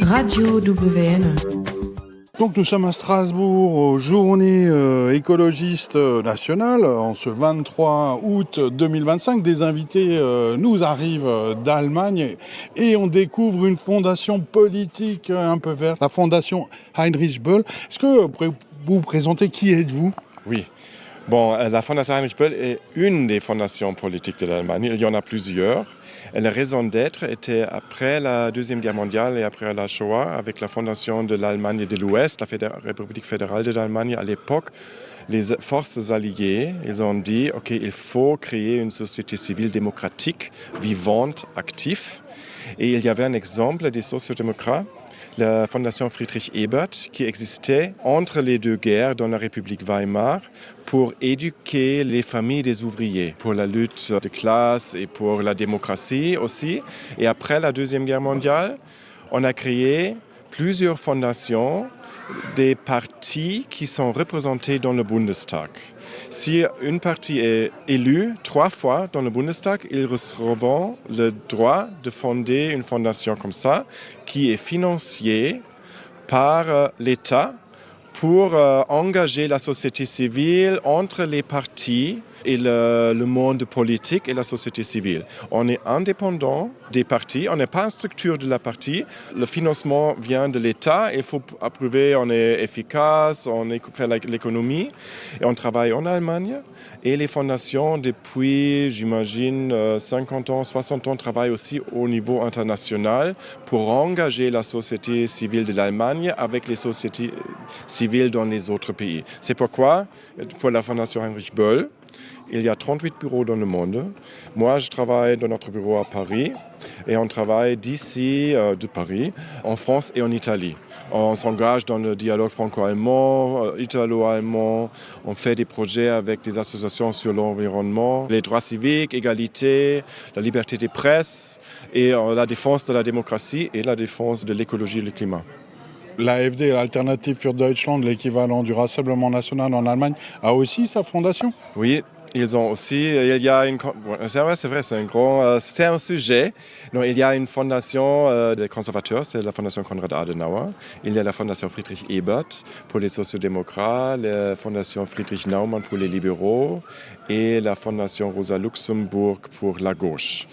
Radio WN. Donc nous sommes à Strasbourg aux journées écologistes nationales en ce 23 août 2025. Des invités nous arrivent d'Allemagne et on découvre une fondation politique un peu verte, la fondation Heinrich Böll. Est-ce que vous pouvez vous présenter qui êtes-vous ? Oui. Bon, la Fondation Heinrich Böll est une des fondations politiques de l'Allemagne. Il y en a plusieurs. Et la raison d'être était après la Deuxième Guerre mondiale et après la Shoah, avec la fondation de l'Allemagne de l'Ouest, la République fédérale de l'Allemagne. À l'époque, les forces alliées, ils ont dit, OK, il faut créer une société civile démocratique, vivante, active. Et il y avait un exemple des sociodémocrates, la fondation Friedrich Ebert, qui existait entre les deux guerres dans la République Weimar pour éduquer les familles des ouvriers, pour la lutte de classe et pour la démocratie aussi. Et après la Deuxième Guerre mondiale, on a créé plusieurs fondations des partis qui sont représentés dans le Bundestag. Si une partie est élue 3 fois dans le Bundestag, ils recevront le droit de fonder une fondation comme ça, qui est financée par l'État pour engager la société civile entre les partis et le monde politique et la société civile. On est indépendant des partis, on n'est pas une structure de la partie. Le financement vient de l'État, il faut approuver, on est efficace, on fait l'économie et on travaille en Allemagne. Et les fondations, depuis, j'imagine, 50 ans, 60 ans, travaillent aussi au niveau international pour engager la société civile de l'Allemagne avec les sociétés civiles dans les autres pays. C'est pourquoi, pour la Fondation Heinrich Böll, il y a 38 bureaux dans le monde. Moi, je travaille dans notre bureau à Paris et on travaille d'ici, de Paris, en France et en Italie. On s'engage dans le dialogue franco-allemand, italo-allemand. On fait des projets avec des associations sur l'environnement, les droits civiques, égalité, la liberté des presses et la défense de la démocratie et la défense de l'écologie et du climat. L'AfD, l'Alternative für Deutschland, l'équivalent du Rassemblement national en Allemagne, a aussi sa fondation ? Oui. Ils ont aussi, il y a une, c'est vrai, c'est un sujet. Non, il y a une fondation des conservateurs, c'est la fondation Konrad Adenauer. Il y a la fondation Friedrich Ebert pour les sociodémocrates, la fondation Friedrich Naumann pour les libéraux et la fondation Rosa Luxemburg pour la gauche.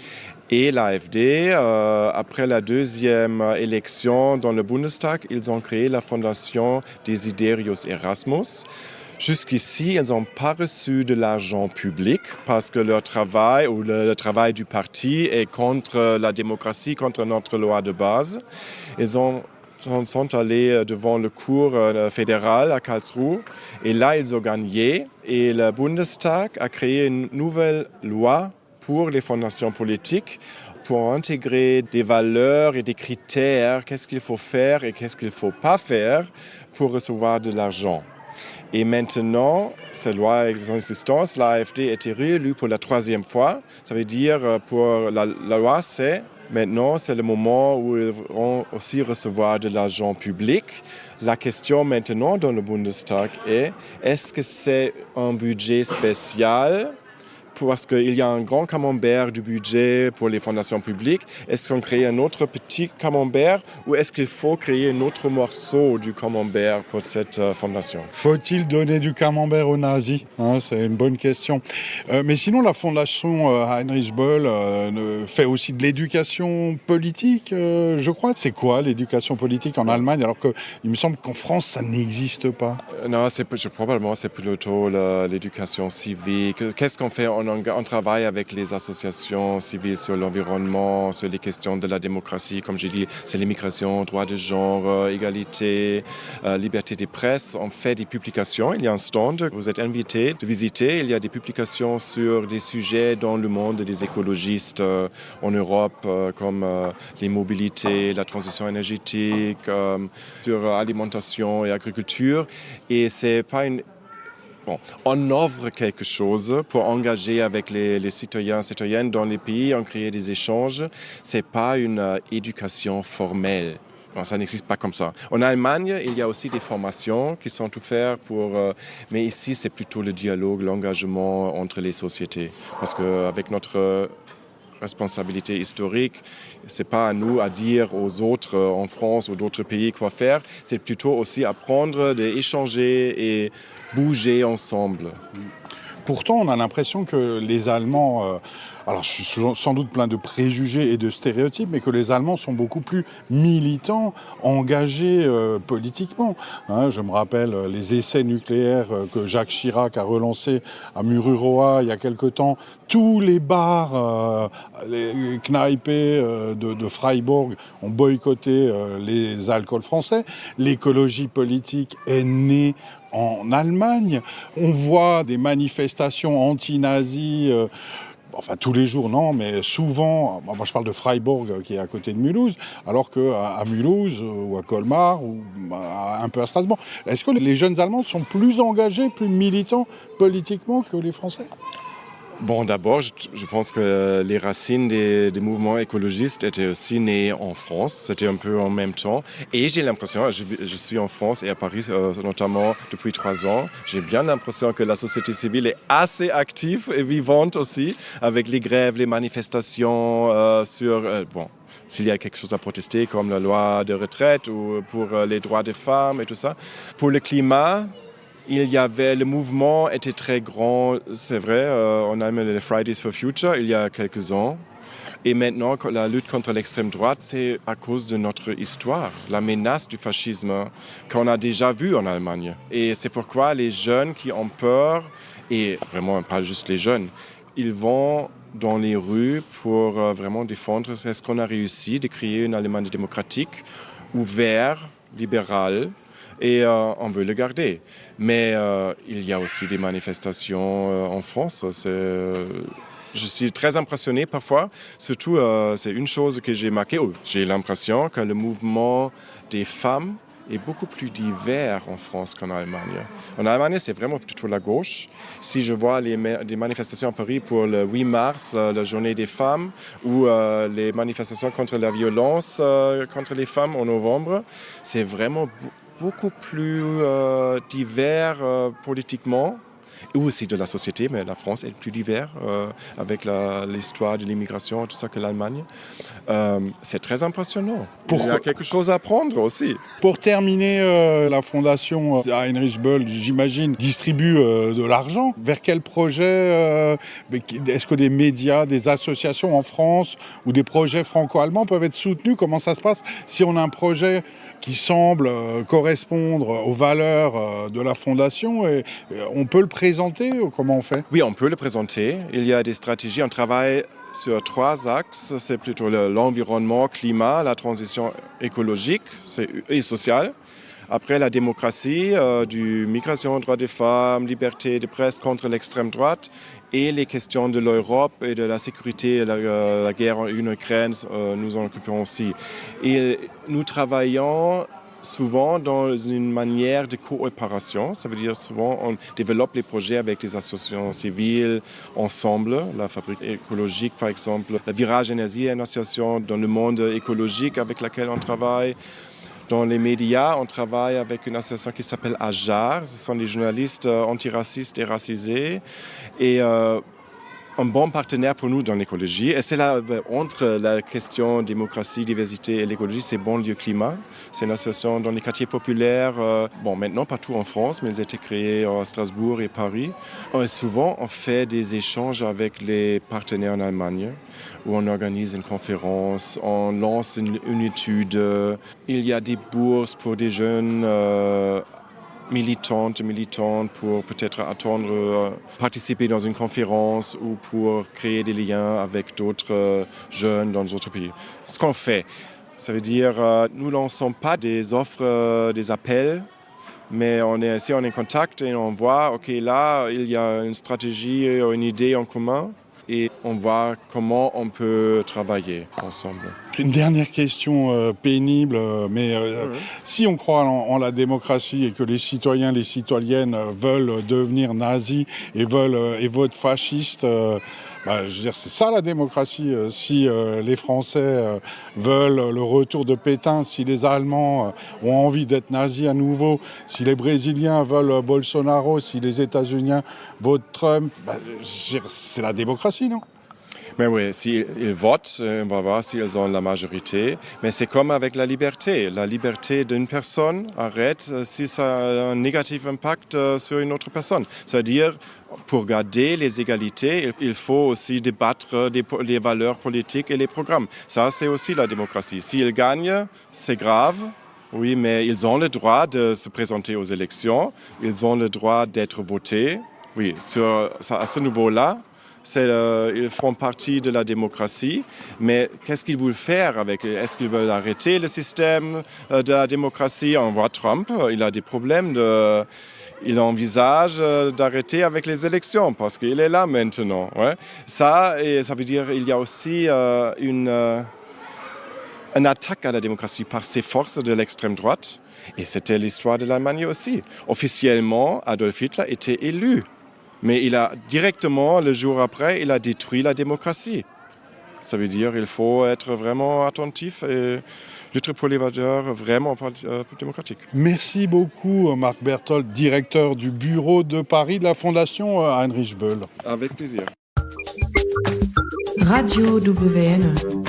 Et l'AfD, après la deuxième élection dans le Bundestag, ils ont créé la fondation Desiderius Erasmus. Jusqu'ici, ils n'ont pas reçu de l'argent public parce que leur travail ou le travail du parti est contre la démocratie, contre notre loi de base. Ils sont allés devant le cour fédéral à Karlsruhe et là, ils ont gagné. Et le Bundestag a créé une nouvelle loi pour les fondations politiques pour intégrer des valeurs et des critères, qu'est-ce qu'il faut faire et qu'est-ce qu'il ne faut pas faire pour recevoir de l'argent. Et maintenant, cette loi est en existence, l'AfD a été réélue pour la 3e fois. Ça veut dire pour la loi, maintenant, c'est le moment où ils vont aussi recevoir de l'argent public. La question maintenant dans le Bundestag est-ce que c'est un budget spécial ? Parce qu'il y a un grand camembert du budget pour les fondations publiques. Est-ce qu'on crée un autre petit camembert ou est-ce qu'il faut créer un autre morceau du camembert pour cette fondation ? Faut-il donner du camembert aux nazis ? C'est une bonne question. Mais sinon, la fondation Heinrich Böll fait aussi de l'éducation politique, je crois. C'est quoi l'éducation politique en Allemagne alors qu'il me semble qu'en France, ça n'existe pas ? Non, probablement c'est plutôt l'éducation civique. Qu'est-ce qu'on fait ? On travaille avec les associations civiles sur l'environnement, sur les questions de la démocratie. Comme j'ai dit, c'est l'immigration, droit de genre, égalité, liberté des presses. On fait des publications. Il y a un stand. Vous êtes invités de visiter. Il y a des publications sur des sujets dans le monde des écologistes en Europe, comme les mobilités, la transition énergétique, sur alimentation et agriculture. Et c'est pas une... Bon, on offre quelque chose pour engager avec les citoyens et citoyennes dans les pays, on crée des échanges. Ce n'est pas une éducation formelle. Non, ça n'existe pas comme ça. En Allemagne, il y a aussi des formations qui sont offertes mais ici, c'est plutôt le dialogue, l'engagement entre les sociétés. Parce qu'avec notre responsabilité historique. Ce n'est pas à nous à dire aux autres en France ou d'autres pays quoi faire. C'est plutôt aussi apprendre, d'échanger et bouger ensemble. Pourtant, on a l'impression que les Allemands, alors je suis sans doute plein de préjugés et de stéréotypes, mais que les Allemands sont beaucoup plus militants, engagés politiquement. Hein, je me rappelle les essais nucléaires que Jacques Chirac a relancés à Mururoa il y a quelque temps. Tous les bars, les Kneipe de Freiburg ont boycotté les alcools français. L'écologie politique est née en Allemagne. On voit des manifestations anti-nazis, enfin tous les jours non, mais souvent, moi je parle de Freiburg qui est à côté de Mulhouse, alors qu'à Mulhouse ou à Colmar ou un peu à Strasbourg. Est-ce que les jeunes Allemands sont plus engagés, plus militants politiquement que les Français ? Bon, d'abord, je pense que les racines des mouvements écologistes étaient aussi nées en France. C'était un peu en même temps. Et j'ai l'impression, je suis en France et à Paris notamment depuis 3 ans, j'ai bien l'impression que la société civile est assez active et vivante aussi, avec les grèves, les manifestations s'il y a quelque chose à protester, comme la loi de retraite ou pour les droits des femmes et tout ça. Pour le climat, le mouvement était très grand, c'est vrai, on a mis les Fridays for Future il y a quelques ans. Et maintenant, la lutte contre l'extrême droite, c'est à cause de notre histoire, la menace du fascisme qu'on a déjà vue en Allemagne. Et c'est pourquoi les jeunes qui ont peur, et vraiment pas juste les jeunes, ils vont dans les rues pour vraiment défendre ce qu'on a réussi, de créer une Allemagne démocratique, ouverte, libérale. Et on veut le garder. Mais il y a aussi des manifestations en France. Je suis très impressionné parfois. Surtout, c'est une chose que j'ai marquée. J'ai l'impression que le mouvement des femmes est beaucoup plus divers en France qu'en Allemagne. En Allemagne, c'est vraiment plutôt la gauche. Si je vois des manifestations à Paris pour le 8 mars, la journée des femmes, ou les manifestations contre la violence contre les femmes en novembre, c'est vraiment beaucoup plus divers politiquement, et aussi de la société, mais la France est plus divers avec l'histoire de l'immigration et tout ça que l'Allemagne. C'est très impressionnant. Il y a quelque chose à apprendre aussi. Pour terminer, la fondation Heinrich Böll, j'imagine, distribue de l'argent. Vers quel projet est-ce que des médias, des associations en France ou des projets franco-allemands peuvent être soutenus ? Comment ça se passe si on a un projet qui semble correspondre aux valeurs de la fondation et on peut le présenter ou comment on fait ? Oui, on peut le présenter. Il y a des stratégies. On travaille sur 3 axes. C'est plutôt l'environnement, climat, la transition écologique et sociale. Après, la démocratie, du migration, droits des femmes, liberté de presse contre l'extrême droite et les questions de l'Europe et de la sécurité, la guerre en Ukraine, nous en occupons aussi. Et nous travaillons souvent dans une manière de coopération. Ça veut dire souvent on développe les projets avec des associations civiles ensemble. La Fabrique écologique, par exemple. La Virage Énergie est une association dans le monde écologique avec laquelle on travaille. Dans les médias, on travaille avec une association qui s'appelle AJAR. Ce sont des journalistes antiracistes et racisés. Et un bon partenaire pour nous dans l'écologie. Et c'est là, entre la question démocratie, diversité et l'écologie, c'est Banlieue Climat. C'est une association dans les quartiers populaires, maintenant partout en France, mais elles ont été créées à Strasbourg et Paris. Et souvent, on fait des échanges avec les partenaires en Allemagne, où on organise une conférence, on lance une étude. Il y a des bourses pour des jeunes militantes pour peut-être attendre, participer dans une conférence ou pour créer des liens avec d'autres jeunes dans d'autres pays. Ce qu'on fait, ça veut dire nous ne lançons pas des offres, des appels, mais on est en contact et on voit, OK, là, il y a une stratégie, une idée en commun. Et on voit comment on peut travailler ensemble. Une dernière question pénible, mais si on croit en la démocratie et que les citoyens, les citoyennes veulent devenir nazis et votent fascistes, je veux dire, c'est ça la démocratie. Si les Français veulent le retour de Pétain, si les Allemands ont envie d'être nazis à nouveau, si les Brésiliens veulent Bolsonaro, si les États-Unis votent Trump, je veux dire, c'est la démocratie, non ? Mais oui, s'ils votent, on va voir s'ils ont la majorité. Mais c'est comme avec la liberté. La liberté d'une personne arrête si ça a un négatif impact sur une autre personne. C'est-à-dire, pour garder les égalités, il faut aussi débattre des valeurs politiques et les programmes. Ça, c'est aussi la démocratie. S'ils gagnent, c'est grave. Oui, mais ils ont le droit de se présenter aux élections. Ils ont le droit d'être votés. Oui, à ce niveau-là, ils font partie de la démocratie, mais qu'est-ce qu'ils veulent faire avec? Est-ce qu'ils veulent arrêter le système de la démocratie? On voit Trump, il a des problèmes il envisage d'arrêter avec les élections parce qu'il est là maintenant. Ouais. Ça veut dire qu'il y a aussi une attaque à la démocratie par ces forces de l'extrême droite. Et c'était l'histoire de l'Allemagne aussi. Officiellement, Adolf Hitler était élu. Mais il a directement, le jour après, il a détruit la démocratie. Ça veut dire qu'il faut être vraiment attentif et lutter pour les valeurs vraiment démocratiques. Merci beaucoup Marc Berthold, directeur du bureau de Paris de la Fondation Heinrich Böll. Avec plaisir. Radio WN.